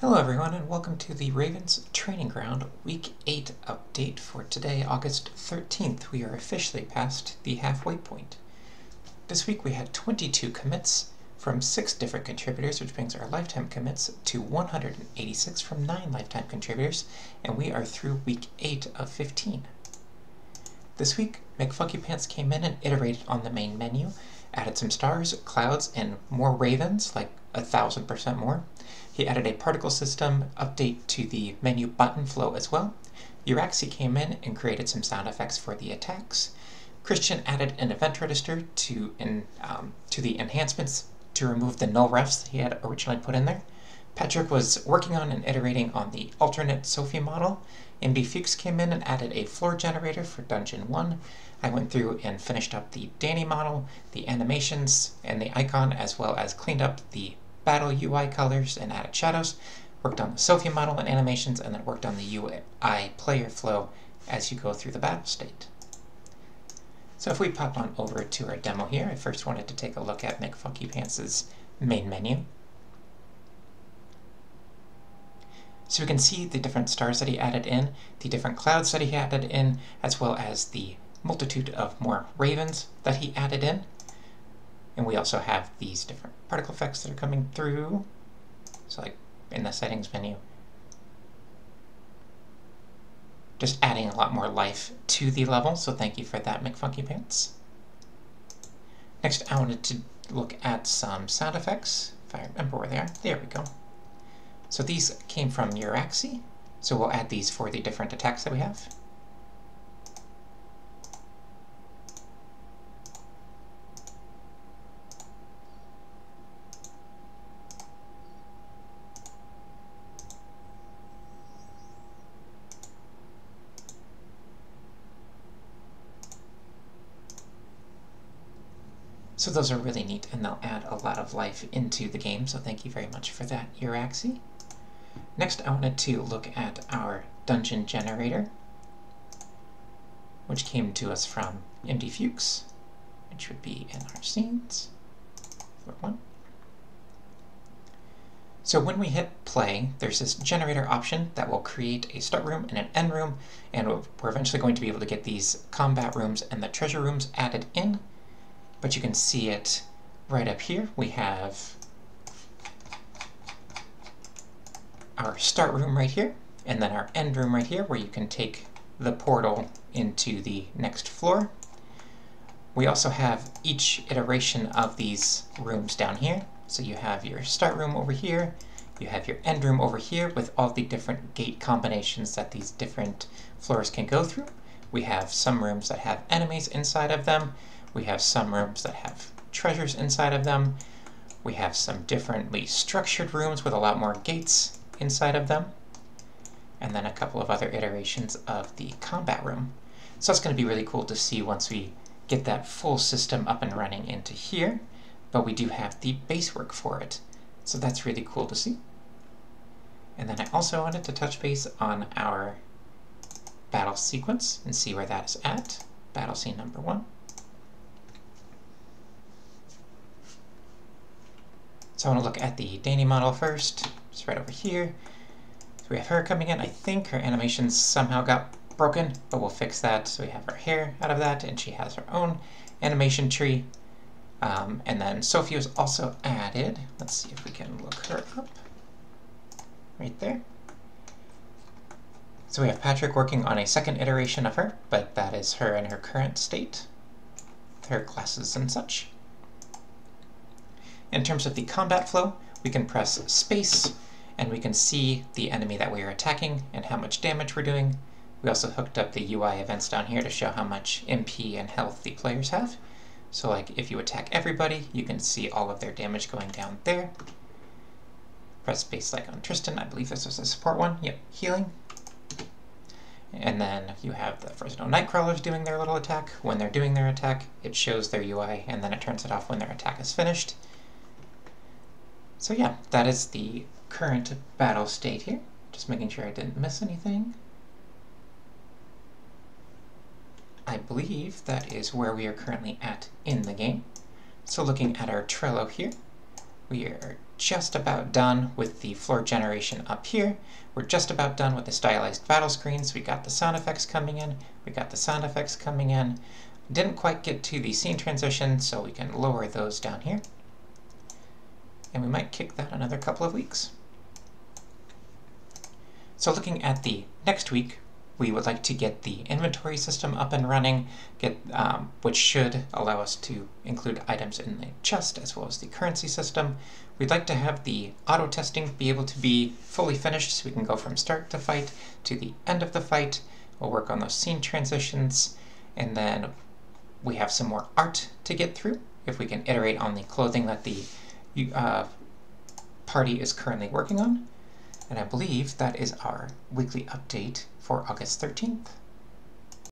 Hello everyone and welcome to the Ravens Training Ground Week 8 update for today, August 13th. We are officially past the halfway point. This week we had 22 commits from 6 different contributors, which brings our lifetime commits to 186 from 9 lifetime contributors, and we are through week 8 of 15. This week, McFunkyPants came in and iterated on the main menu, added some stars, clouds, and more ravens, like 1,000% more. He added a particle system update to the menu button flow as well. Uraxi came in and created some sound effects for the attacks. Christian added an event register to the enhancements to remove the null refs that he had originally put in there. Patrick was working on and iterating on the alternate Sophie model. MD Fuchs came in and added a floor generator for Dungeon 1. I went through and finished up the Danny model, the animations, and the icon, as well as cleaned up the battle UI colors and added shadows, worked on the Sophie model and animations, and then worked on the UI player flow as you go through the battle state. So if we pop on over to our demo here, I first wanted to take a look at McFunkyPants' main menu. So we can see the different stars that he added in, the different clouds that he added in, as well as the multitude of more ravens that he added in. And we also have these different particle effects that are coming through. So like in the settings menu, just adding a lot more life to the level, so thank you for that, McFunkyPants. Next, I wanted to look at some sound effects, if I remember where they are. There we go. So these came from Uraxi, so we'll add these for the different attacks that we have. So those are really neat, and they'll add a lot of life into the game, so thank you very much for that, Uraxi. Next, I wanted to look at our dungeon generator, which came to us from MD Fuchs, which would be in our scenes. Floor 1. So when we hit play, there's this generator option that will create a start room and an end room, and we're eventually going to be able to get these combat rooms and the treasure rooms added in. But you can see it right up here. We have our start room right here, and then our end room right here, where you can take the portal into the next floor. We also have each iteration of these rooms down here. So you have your start room over here, you have your end room over here with all the different gate combinations that these different floors can go through. We have some rooms that have enemies inside of them. We have some rooms that have treasures inside of them. We have some differently structured rooms with a lot more gates inside of them. And then a couple of other iterations of the combat room. So it's going to be really cool to see once we get that full system up and running into here. But we do have the base work for it. So that's really cool to see. And then I also wanted to touch base on our battle sequence and see where that is at. Battle scene number 1. So I want to look at the Danny model first. It's right over here. So we have her coming in. I think her animations somehow got broken, but we'll fix that. So we have her hair out of that, and she has her own animation tree. And then Sophie was also added. Let's see if we can look her up. Right there. So we have Patrick working on a second iteration of her, but that is her in her current state, her glasses and such. In terms of the combat flow, we can press space, and we can see the enemy that we are attacking and how much damage we're doing. We also hooked up the UI events down here to show how much MP and health the players have. So like if you attack everybody, you can see all of their damage going down there. Press space like on Tristan, I believe this was a support one. Yep, healing. And then you have the Fresno Nightcrawlers doing their little attack. When they're doing their attack, it shows their UI, and then it turns it off when their attack is finished. So yeah, that is the current battle state here. Just making sure I didn't miss anything. I believe that is where we are currently at in the game. So looking at our Trello here, we are just about done with the floor generation up here. We're just about done with the stylized battle screens. We got the sound effects coming in. We got the sound effects coming in. Didn't quite get to the scene transition, so we can lower those down here. And we might kick that another couple of weeks. So looking at the next week, we would like to get the inventory system up and running, which should allow us to include items in the chest as well as the currency system. We'd like to have the auto testing be able to be fully finished so we can go from start to fight to the end of the fight. We'll work on those scene transitions, and then we have some more art to get through if we can iterate on the clothing that the party is currently working on. And I believe that is our weekly update for August 13th.